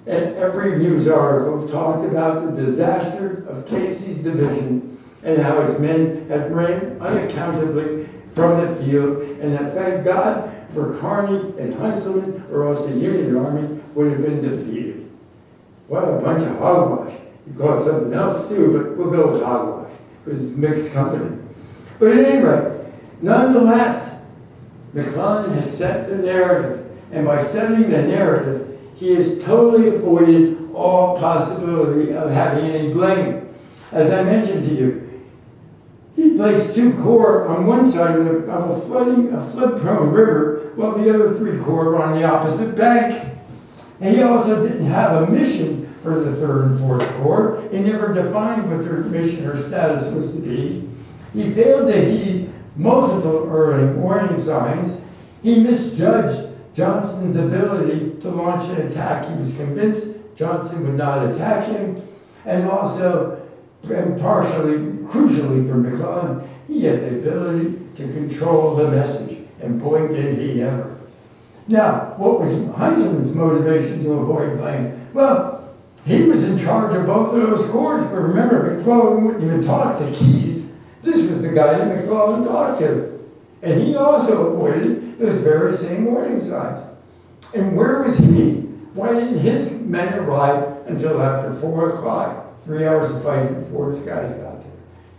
And every news article talked about the disaster of Casey's division and how his men had ran unaccountably from the field, and that thank God for Kearny and Heintzelman, or else the Union Army would have been defeated. What a bunch of hogwash. You call it something else too, but we'll go with hogwash, because it's mixed company. But at any rate, nonetheless, McClellan had set the narrative, and by setting the narrative, he has totally avoided all possibility of having any blame. As I mentioned to you, he placed 2 corps on one side of a flood-prone river, while the other 3 corps were on the opposite bank. And he also didn't have a mission for the 3rd and 4th Corps. He never defined what their mission or status was to be. He failed to heed multiple early warning signs. He misjudged Johnston's ability to launch an attack. He was convinced Johnston would not attack him, and also, and partially, crucially for McClellan, he had the ability to control the message, and boy did he ever. Now, what was Heintzelman's motivation to avoid blame? Well, he was in charge of both of those corps, but remember, McClellan wouldn't even talk to Keyes. This was the guy that McClellan talked to. And he also avoided those very same warning signs. And where was he? Why didn't his men arrive until after 4 o'clock, 3 hours of fighting before his guys got there?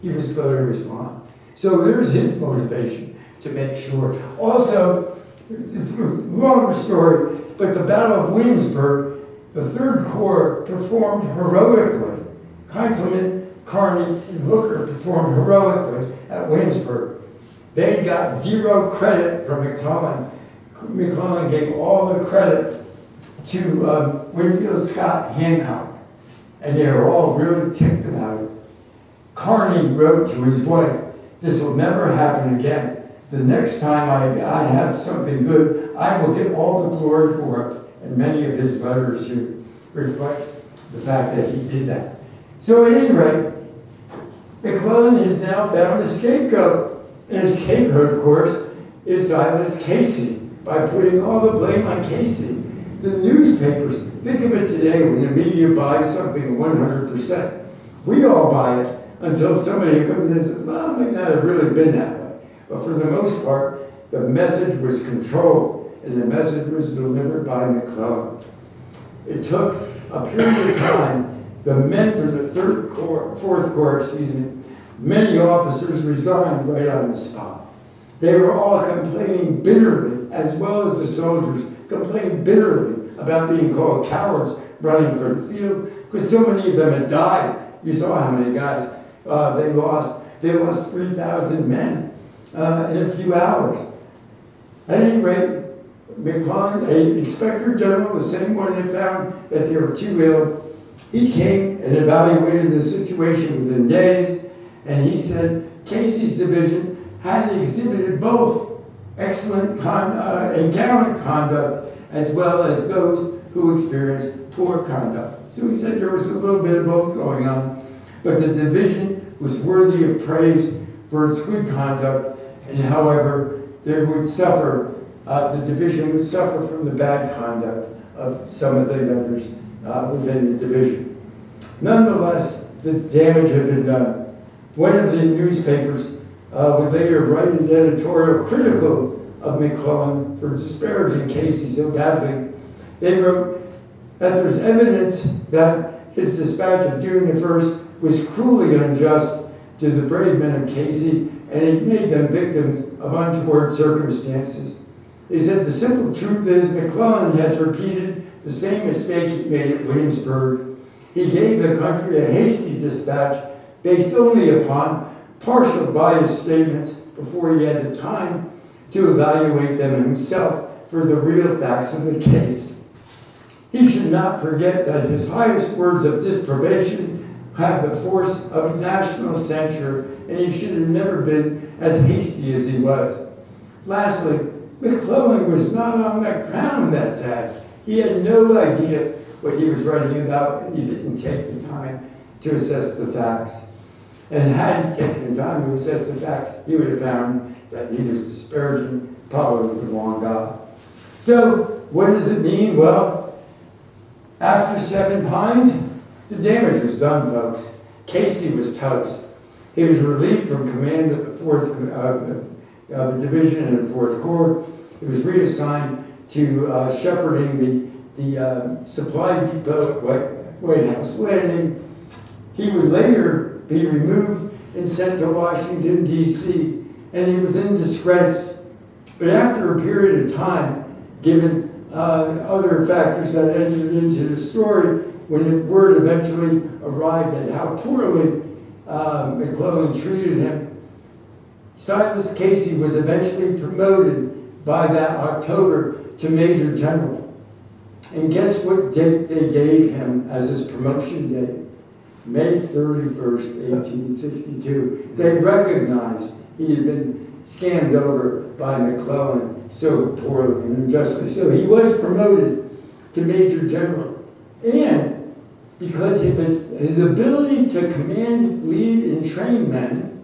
He was slow to respond. So there's his motivation to make sure. Also, it's a longer story, but the Battle of Williamsburg, the 3rd Corps performed heroically. Councilman Carney and Hooker performed heroically at Williamsburg. They got 0 credit from McClellan. McClellan gave all the credit to Winfield Scott Hancock, and they were all really ticked about it. Carney wrote to his wife, "This will never happen again. The next time I have something good, I will get all the glory for it." And many of his letters here reflect the fact that he did that. So at any rate, McClellan has now found a scapegoat. And his scapegoat, of course, is Silas Casey, by putting all the blame on Casey. The newspapers, think of it today when the media buys something 100%. We all buy it until somebody comes in and says, well, it might not have really been that way. But for the most part, the message was controlled, and the message was delivered by McClellan. It took a period of time. The men for the 4th Corps, many officers resigned right on the spot. They were all complaining bitterly, as well as the soldiers, complained bitterly about being called cowards running for the field, because so many of them had died. You saw how many guys they lost. They lost 3,000 men in a few hours. At any rate, McClellan, an inspector general, the same one that found that they were too ill, he came and evaluated the situation within days, and he said Casey's division had exhibited both excellent and gallant conduct, as well as those who experienced poor conduct. So he said there was a little bit of both going on, but the division was worthy of praise for its good conduct, and however, they would suffer, the division would suffer from the bad conduct of some of the others within the division. Nonetheless, the damage had been done. One of the newspapers would later write an editorial critical of McClellan for disparaging Casey so badly. They wrote that there's evidence that his dispatch of June the 1st was cruelly unjust to the brave men of Casey, and it made them victims of untoward circumstances. They said the simple truth is McClellan has repeated the same mistake he made at Williamsburg. He gave the country a hasty dispatch based only upon partial biased statements before he had the time to evaluate them himself for the real facts of the case. He should not forget that his highest words of disprobation have the force of national censure, and he should have never been as hasty as he was. Lastly, McClellan was not on the ground that day. He had no idea what he was writing about, and he didn't take the time to assess the facts. And had he taken the time to assess the facts, he would have found that he was disparaging probably the wrong guy. So, what does it mean? Well, after 7 Pines, the damage was done, folks. Casey was toast. He was relieved from command of the 4th Division and the 4th Corps. He was reassigned to shepherding the supply depot at White House Landing. He would later be removed and sent to Washington, D.C., and he was in disgrace. But after a period of time, given other factors that entered into the story, when the word eventually arrived at how poorly McClellan treated him, Silas Casey was eventually promoted by that October to Major General. And guess what date they gave him as his promotion date? May 31st, 1862. They recognized he had been scammed over by McClellan so poorly and unjustly. So he was promoted to Major General. And because of his ability to command, lead, and train men,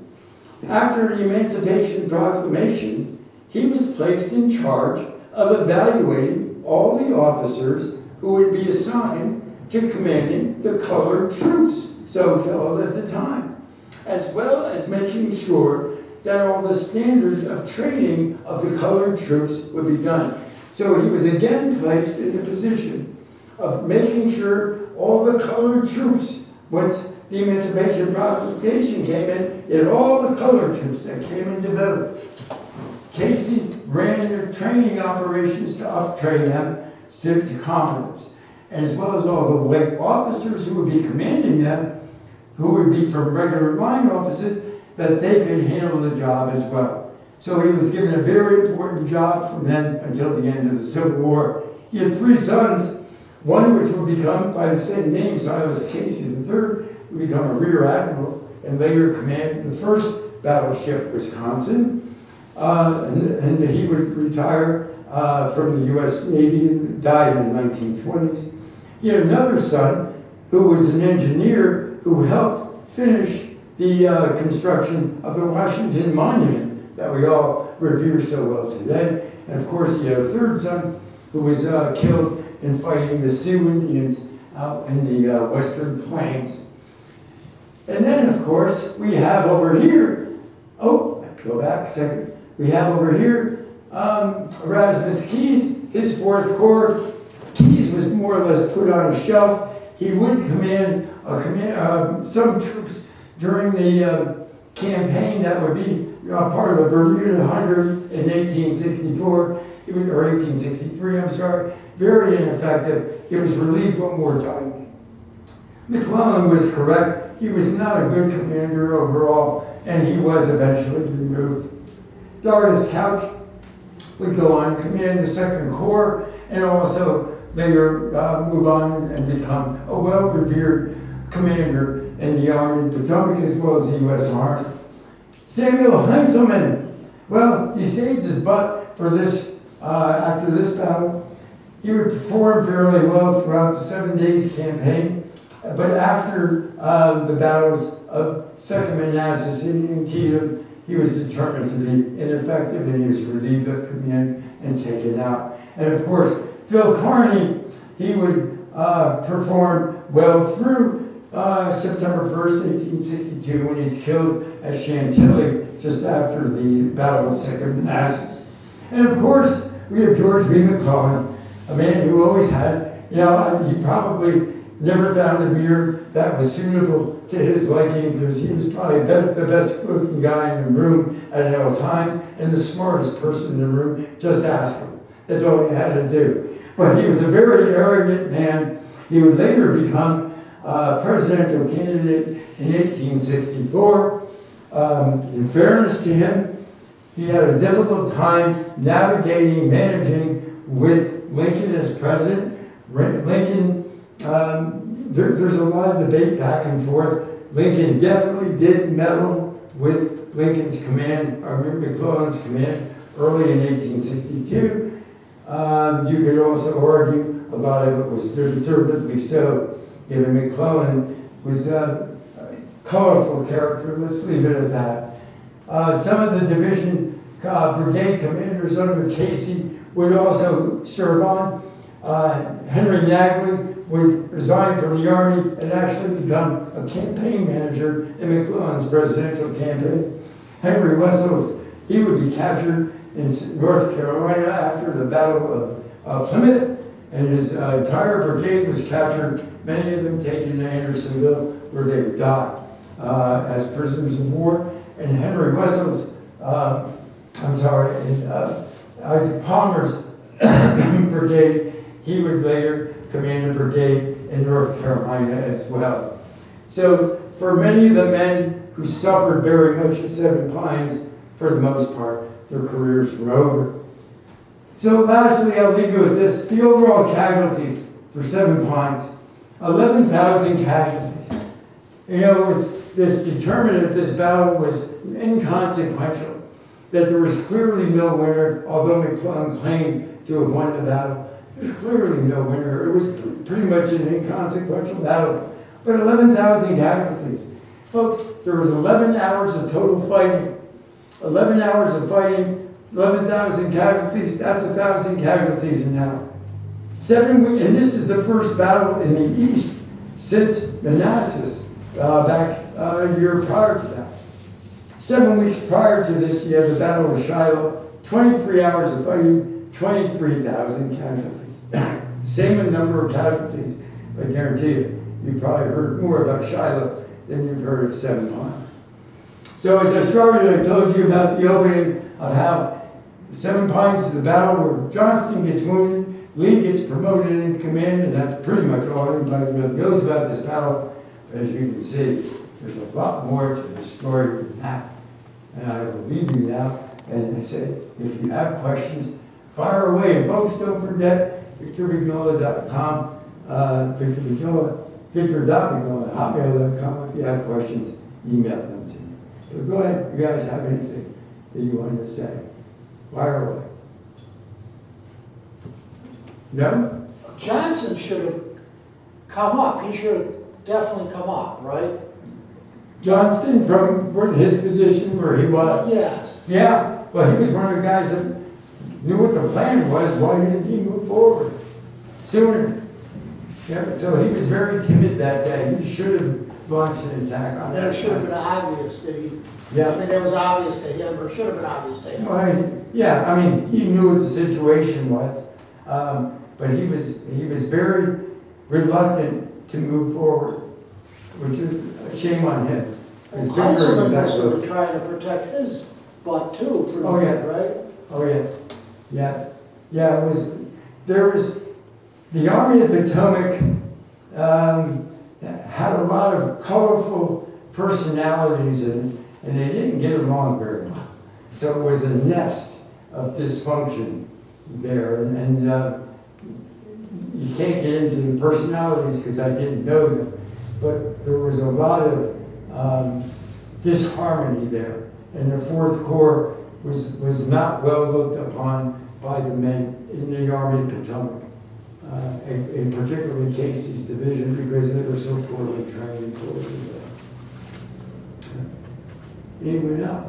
after the Emancipation Proclamation, he was placed in charge of evaluating all the officers who would be assigned to commanding the colored troops, so called at the time, as well as making sure that all the standards of training of the colored troops would be done. So he was again placed in the position of making sure all the colored troops, once the Emancipation Proclamation came in all the colored troops that came into vote. Casey ran the training operations to up-train them to competence, as well as all the white officers who would be commanding them, who would be from regular line officers, that they could handle the job as well. So he was given a very important job from then until the end of the Civil War. He had 3 sons, one which would become, by the same name, Silas Casey III, would become a rear admiral and later command the first battleship Wisconsin. And he would retire from the U.S. Navy and died in the 1920s. He had another son who was an engineer who helped finish the construction of the Washington Monument that we all revere so well today. And of course, he had a third son who was killed in fighting the Sioux Indians out in the Western Plains. And then, of course, we have over here, go back a second. We have over here Erasmus Keyes, his 4th Corps. Keyes was more or less put on a shelf. He would command some troops during the campaign that would be part of the Bermuda 100 in 1864, or 1863, I'm sorry. Very ineffective. He was relieved one more time. McClellan was correct. He was not a good commander overall, and he was eventually removed. Darius Couch would go on to command the 2nd Corps and also later move on and become a well-revered commander in the Army of the Potomac as well as the U.S. Army. Samuel Heintzelman, well, he saved his butt for this, after this battle. He would perform fairly well throughout the 7 Days campaign, but after the battles of Second Manassas and Antietam, he was determined to be ineffective and he was relieved of command and taken out. And of course, Phil Kearny, he would perform well through September 1st, 1862, when he's killed at Chantilly just after the Battle of Second Manassas. And of course, we have George B. McClellan, a man who always had, he probably never found a beer that was suitable to his liking because he was probably the best looking guy in the room at all times and the smartest person in the room. Just ask him. That's all he had to do. But he was a very arrogant man. He would later become presidential candidate in 1864. In fairness to him, he had a difficult time navigating, managing with Lincoln as president. Lincoln, there's a lot of debate back and forth. Lincoln definitely did meddle with Lincoln's command, or McClellan's command, early in 1862. You could also argue a lot of it was deservedly so, given McClellan was a colorful character. Let's leave it at that. Some of the division brigade commanders under Casey would also serve on. Henry Nagley would resign from the Army and actually become a campaign manager in McClellan's presidential campaign. Henry Wessels, he would be captured in North Carolina after the Battle of Plymouth, and his entire brigade was captured, many of them taken to Andersonville, where they would die as prisoners of war. And Henry Wessels, Isaac Palmer's brigade, he would later command a brigade in North Carolina as well. So for many of the men who suffered very much at Seven Pines, for the most part, their careers were over. So lastly, I'll leave you with this. The overall casualties for Seven Pines, 11,000 casualties. It was this determined that this battle was inconsequential, that there was clearly no winner, although McClellan claimed to have won the battle. There's clearly no winner. It was pretty much an inconsequential battle. But 11,000 casualties. Folks, there was 11 hours of total fighting. 11 hours of fighting, 11,000 casualties, that's 1,000 casualties an hour. 7 weeks, and this is the first battle in the East since Manassas, back a year prior to that. 7 weeks prior to this, you have the Battle of Shiloh, 23 hours of fighting, 23,000 casualties. Same number of casualties, I guarantee you. You probably heard more about Shiloh than you've heard of 7 Pines. So as I started, I told you about the opening of how 7 Pines is the battle where Johnston gets wounded, Lee gets promoted into command, and that's pretty much all anybody really knows about this battle. As you can see, there's a lot more to the story than that. And I will leave you now, and I say, if you have questions, fire away. And folks, don't forget, victorvignola.com, Victor Vignola, victor.vignola@hotmail.com. If you have questions, email them to me. But go ahead, you guys have anything that you wanted to say? Fire away. No? Johnson should have come up. He should have definitely come up, right? Johnston, from his position where he was? Yes. Yeah, well, he was one of the guys that knew what the plan was. Why didn't he move forward sooner? Yeah, so he was very timid that day. He should have launched an attack on that. That should have been obvious that he, Yeah. I mean, that was obvious to him, or should have been obvious to him. Well, yeah, I mean, he knew what the situation was, but he was very reluctant to move forward, which is a shame on him. His victory was Heisselman that must have close. been trying to protect his butt too, pretty Oh, yeah. good, right? Oh, yes, yes. Yeah, there was, the Army of the Potomac had a lot of colorful personalities and they didn't get along very well. So it was a nest of dysfunction there. And you can't get into the personalities because I didn't know them. But there was a lot of disharmony there. And the 4th Corps was not well looked upon by the men in the Army of Potomac, in particularly Casey's division, because they were so poorly trained and poorly. Anyone else?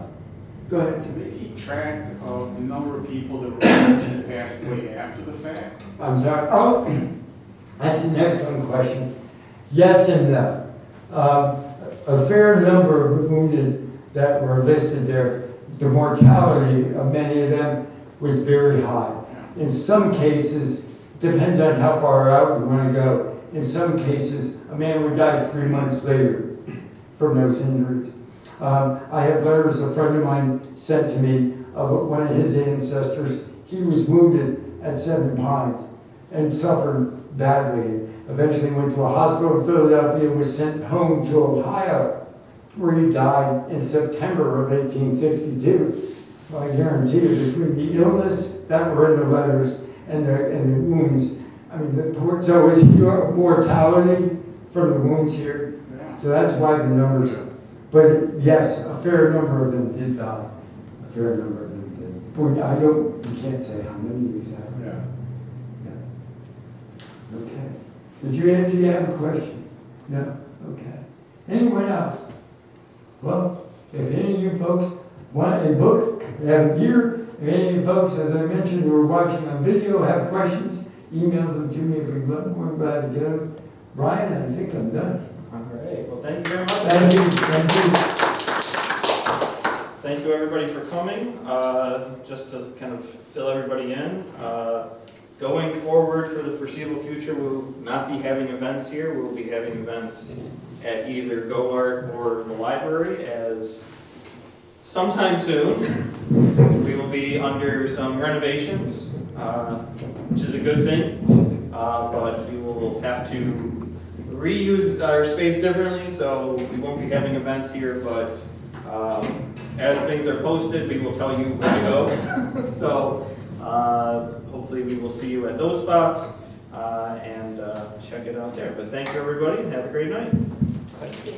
Go ahead. Do they keep track of the number of people that were that passed away after the fact? I'm sorry. Oh, that's an excellent question. Yes and no. A fair number of wounded that were listed there, the mortality of many of them was very high. In some cases, depends on how far out you want to go. In some cases, a man would die 3 months later from those injuries. I have letters a friend of mine sent to me of one of his ancestors. He was wounded at 7 Pines and suffered badly. Eventually went to a hospital in Philadelphia and was sent home to Ohio, where he died in September of 1862. Well, I guarantee you, between the illness that were in the letters and the wounds, I mean, so is your mortality from the wounds here? Yeah. So that's why the numbers, but yes, a fair number of them did die. A fair number of them did. But you can't say how many exactly. Yeah. Yeah. Okay. Did you have a question? No? Okay. Anyone else? Well, if any of you folks want a book, have gear, if any of you folks, as I mentioned, who are watching on video, have questions, email them to me. I'd be more glad to get them. Brian, I think I'm done. All right, well, thank you very much. Thank you. Thank you. Thank you, everybody, for coming. Just to kind of fill everybody in, going forward for the foreseeable future, we'll not be having events here. We'll be having events at either Go Art or the library as sometime soon. We will be under some renovations, which is a good thing, but we will have to reuse our space differently, so we won't be having events here, but as things are posted, we will tell you where to go. So hopefully we will see you at those spots and check it out there. But thank you, everybody, and have a great night. Thank you.